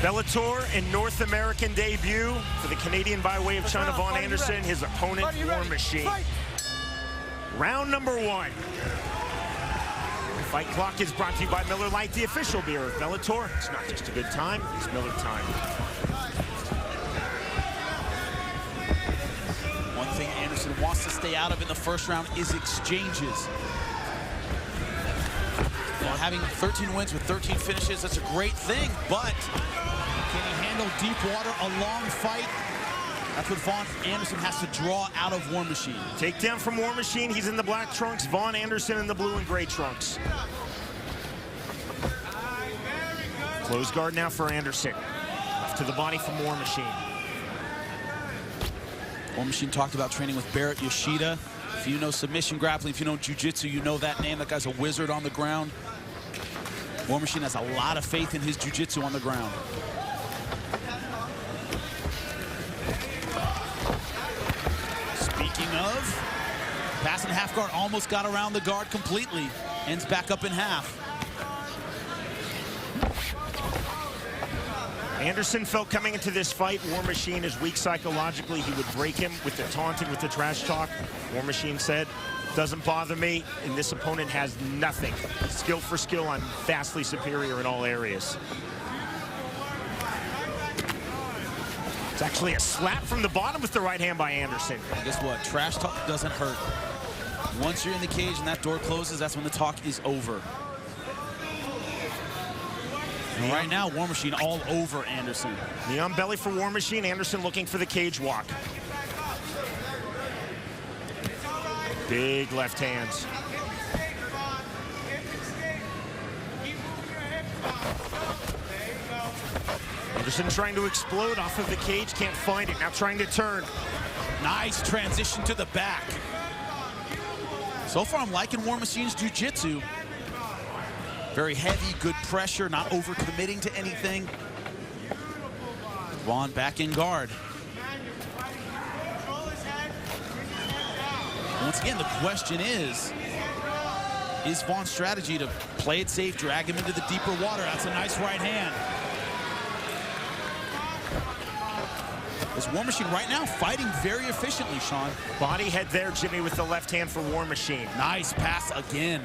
Bellator and North American debut for the Canadian by way of China, Vaughn Anderson, his opponent, War Machine. Round number one. The fight clock is brought to you by Miller Lite, the official beer of Bellator. It's not just a good time, it's Miller time. One thing Anderson wants to stay out of in the first round is exchanges. You know, having 13 wins with 13 finishes, that's a great thing, but can he handle deep water, a long fight? That's what Vaughn Anderson has to draw out of War Machine. Takedown from War Machine. He's in the black trunks. Vaughn Anderson in the blue and gray trunks. Close guard now for Anderson. Left to the body from War Machine. War Machine talked about training with Barrett Yoshida. If you know submission grappling, if you know jiu-jitsu, you know that name. That guy's a wizard on the ground. War Machine has a lot of faith in his jiu-jitsu on the ground. Speaking of, passing half guard, almost got around the guard completely. Ends back up in half. Anderson felt coming into this fight, War Machine is weak psychologically. He would break him with the taunting, with the trash talk. War Machine said, doesn't bother me, and this opponent has nothing. Skill for skill, I'm vastly superior in all areas. It's actually a slap from the bottom with the right hand by Anderson. And guess what? Trash talk doesn't hurt. Once you're in the cage and that door closes, that's when the talk is over. And right now, War Machine all over Anderson. Knee on belly for War Machine. Anderson looking for the cage walk. Big left hands. Anderson trying to explode off of the cage, can't find it. Now trying to turn. Nice transition to the back. So far, I'm liking War Machine's jiu-jitsu. Very heavy, good pressure, not overcommitting to anything. Vaughn back in guard. Once again, the question is Vaughn's strategy to play it safe, drag him into the deeper water? That's a nice right hand. This War Machine right now fighting very efficiently, Sean. Body head there, Jimmy, with the left hand for War Machine. Nice pass again.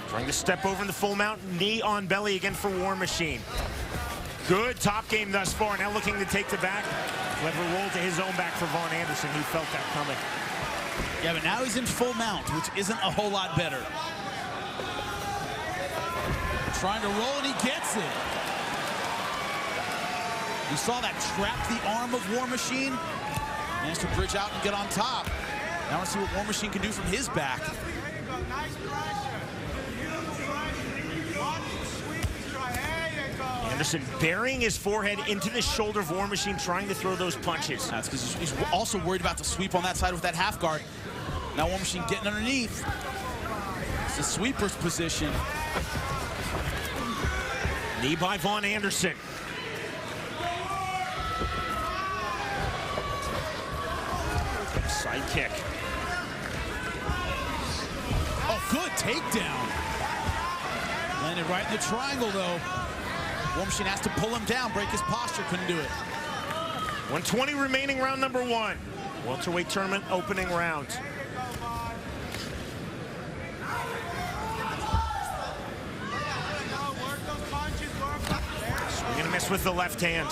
Trying to step over in the full mount, knee on belly again for War Machine. Good top game thus far. Now looking to take the back. Clever roll to his own back for Vaughn Anderson. He felt that coming. Yeah, but now he's in full mount, which isn't a whole lot better. Trying to roll, and he gets it. You saw that trap the arm of War Machine. Managed to bridge out and get on top. Now let's see what War Machine can do from his back. Anderson burying his forehead into the shoulder of War Machine, trying to throw those punches. That's because he's also worried about the sweep on that side with that half guard. Now War Machine getting underneath. It's the sweeper's position. Knee by Vaughn Anderson. Side kick. Oh, good takedown. Landed right in the triangle, though. War Machine has to pull him down, break his posture, couldn't do it. 120 remaining, round number one. Welterweight tournament opening round. Swing and a miss with the left hand.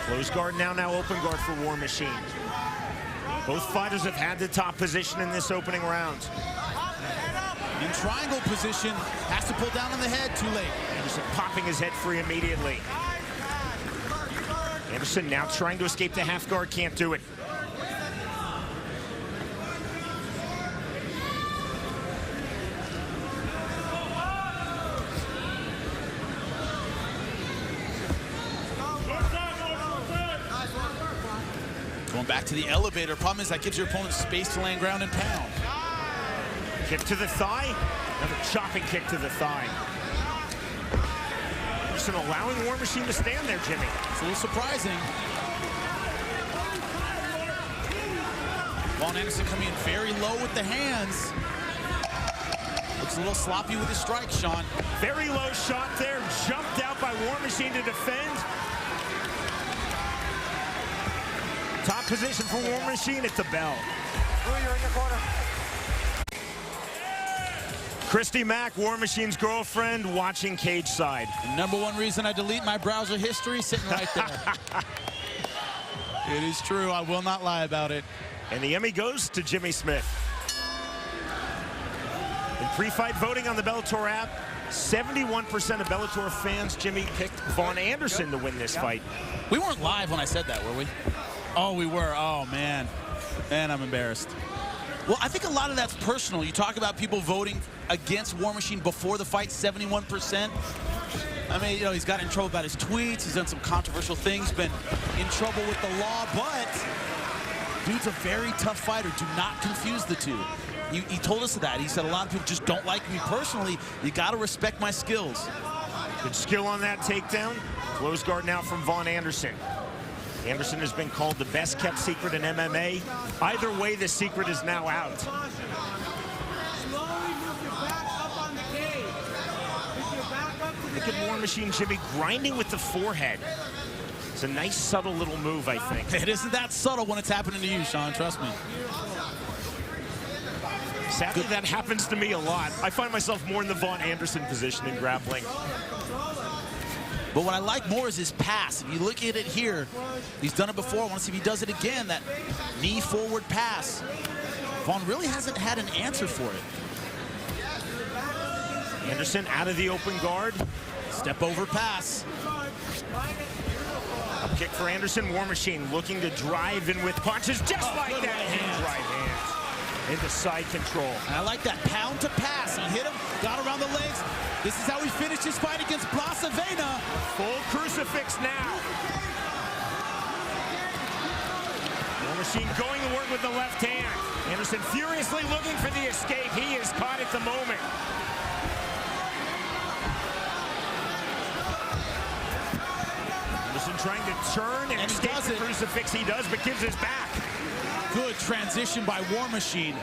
Close guard now open guard for War Machine. Both fighters have had the top position in this opening round. In triangle position, has to pull down on the head, too late. Anderson popping his head free immediately. Anderson now trying to escape the half guard, can't do it. Going back to the elevator. Problem is that gives your opponent space to land ground and pound. Kick to the thigh. Another chopping kick to the thigh. Anderson allowing War Machine to stand there, Jimmy. It's a little surprising. Vaughn Anderson coming in very low with the hands. Looks a little sloppy with his strikes, Sean. Very low shot there, jumped out by War Machine to defend. Top position for War Machine at the bell. You're in your corner. Christy Mack, War Machine's girlfriend, watching cage side. The #1 reason I delete my browser history, sitting right there. It is true. I will not lie about it. And the Emmy goes to Jimmy Smith. In pre-fight voting on the Bellator app, 71% of Bellator fans, Jimmy, picked Vaughn Anderson to win this fight. We weren't live when I said that, were we? Oh, we were. Oh, man. Man, I'm embarrassed. Well, I think a lot of that's personal. You talk about people voting against War Machine before the fight, 71%. I mean, you know, he's gotten in trouble about his tweets. He's done some controversial things, been in trouble with the law, but dude's a very tough fighter. Do not confuse the two. He told us that. He said a lot of people just don't like me personally. You got to respect my skills. Good skill on that takedown. Close guard now from Vaughn Anderson. Anderson has been called the best kept secret in MMA. Either way, the secret is now out. Slowly move your back up on the cage. Move your back up to the Look at War Machine Jimmy grinding with the forehead. It's a nice, subtle little move, I think. It isn't that subtle when it's happening to you, Sean. Trust me. Sadly, that happens to me a lot. I find myself more in the Vaughn Anderson position in grappling. But what I like more is his pass. If you look at it here, he's done it before. I want to see if he does it again, that knee forward pass. Vaughn really hasn't had an answer for it. Anderson out of the open guard. Step over pass. Up kick for Anderson. War Machine looking to drive in with punches just like that. Right hand into side control. And I like that pound to pass. He hit him, got around the legs. This is how he finished his fight against Blasavena. Full crucifix now. War Machine going to work with the left hand. Anderson furiously looking for the escape. He is caught at the moment. Anderson trying to turn and escape the crucifix. He does, but gives his back. Good transition by War Machine.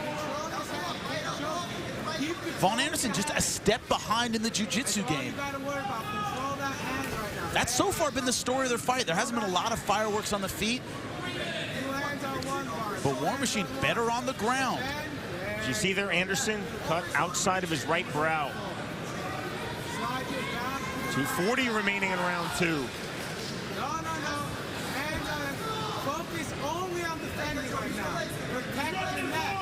Vaughn Anderson just a step behind in the jiu-jitsu game. That's so far been the story of their fight. There hasn't been a lot of fireworks on the feet. But War Machine better on the ground. Did you see there, Anderson cut outside of his right brow. 2:40 remaining in round 2. No. Focus only on defending right now. Protect the neck.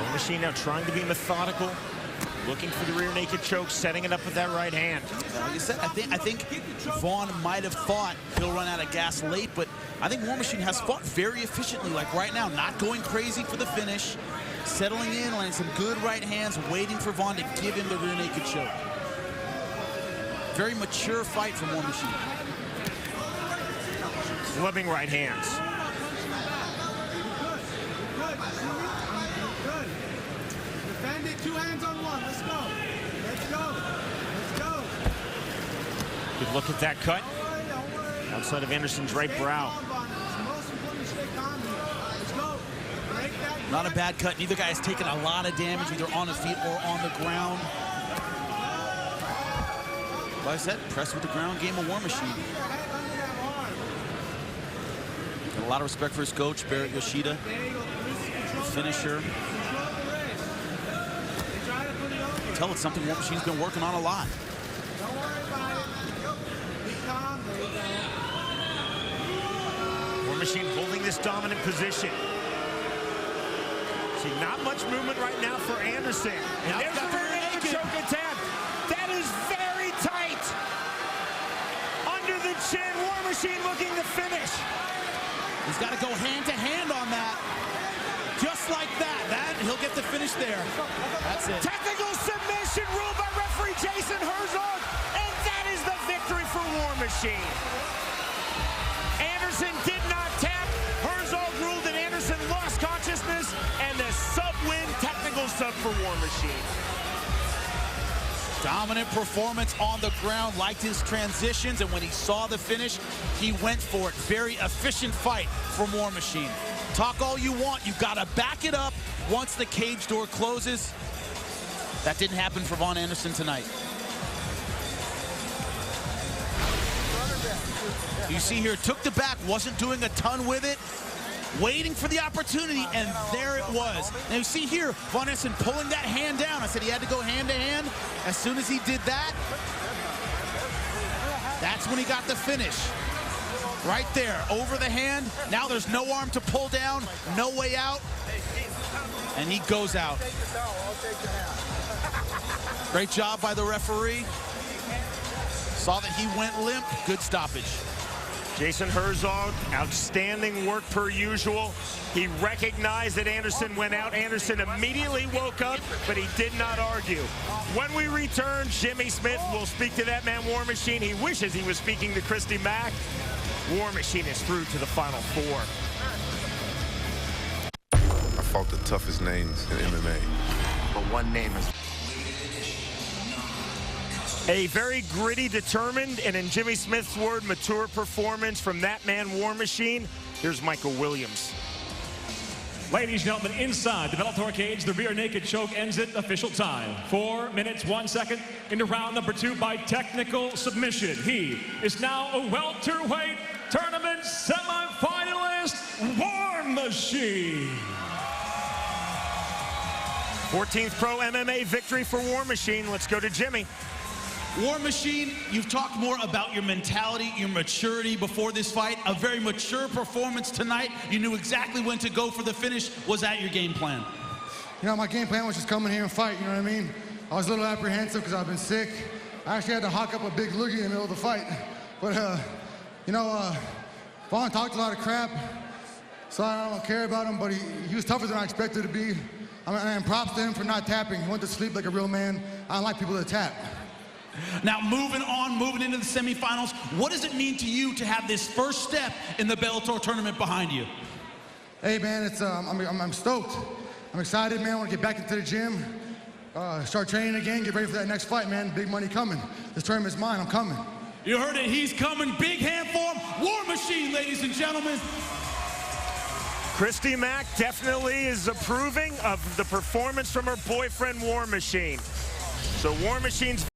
War Machine now trying to be methodical, looking for the rear naked choke, setting it up with that right hand. Like you said, I think Vaughn might have thought he'll run out of gas late, but I think War Machine has fought very efficiently, like right now, not going crazy for the finish, settling in, landing some good right hands, waiting for Vaughn to give him the rear naked choke. Very mature fight from War Machine. Clubbing right hands. Good. Defend it, 2 hands on 1. Let's go. Let's go. Good look at that cut. Outside of Anderson's right brow. Not a bad cut. Neither guy has taken a lot of damage, either on the feet or on the ground. Like I said, press with the ground game of War Machine. Got a lot of respect for his coach, Barrett Yoshida. The finisher. Tell it's something War Machine's been working on a lot. Don't worry about it. Be calm. There you go. War Machine holding this dominant position. See, not much movement right now for Anderson. And there's the rear naked choke attempt. That is very tight. Under the chin, War Machine looking to finish. He's got to go hand to hand on that. Just like that. He'll get the finish there. That's it. Technical submission ruled by referee Jason Herzog. And that is the victory for War Machine. Anderson did not tap. Herzog ruled that Anderson lost consciousness. And the sub-win, technical sub for War Machine. Dominant performance on the ground, liked his transitions, and when he saw the finish, he went for it. Very efficient fight from War Machine. Talk all you want, you've got to back it up once the cage door closes. That didn't happen for Vaughn Anderson tonight. You see here, took the back, wasn't doing a ton with it, waiting for the opportunity, and there it was. Now you see here, Vaughn Anderson pulling that hand down. I said he had to go hand to hand. As soon as he did that, that's when he got the finish. Right there, over the hand. Now there's no arm to pull down, no way out, and he goes out. Great job by the referee. Saw that he went limp. Good stoppage. Jason Herzog, outstanding work per usual. He recognized that Anderson went out. Anderson immediately woke up, but he did not argue. When we return, Jimmy Smith will speak to that man, War Machine. He wishes he was speaking to Christy Mack. War Machine is through to the Final Four. I fought the toughest names in MMA. But one name is a very gritty, determined, and in Jimmy Smith's word, mature performance from that man, War Machine. Here's Michael Williams. Ladies and gentlemen, inside the Bellator cage, the rear naked choke ends it. Official time, 4 minutes, 1 second into round number 2 by technical submission. He is now a welterweight tournament semifinalist, War Machine. 14th pro MMA victory for War Machine. Let's go to Jimmy. War Machine, you've talked more about your mentality, your maturity before this fight. A very mature performance tonight. You knew exactly when to go for the finish. Was that your game plan? You know, my game plan was just come in here and fight, you know what I mean? I was a little apprehensive because I've been sick. I actually had to hawk up a big loogie in the middle of the fight. But, you know, Vaughn talked a lot of crap, so I don't care about him, but he was tougher than I expected to be. And props to him for not tapping. He went to sleep like a real man. I don't like people that tap. Now, moving on, moving into the semifinals, what does it mean to you to have this first step in the Bellator tournament behind you? Hey, man, it's I'm stoked. I'm excited, man. I want to get back into the gym, start training again, get ready for that next fight, man. Big money coming. This tournament's mine. I'm coming. You heard it. He's coming. Big hand for him. War Machine, ladies and gentlemen. Christy Mack definitely is approving of the performance from her boyfriend, War Machine. So War Machine's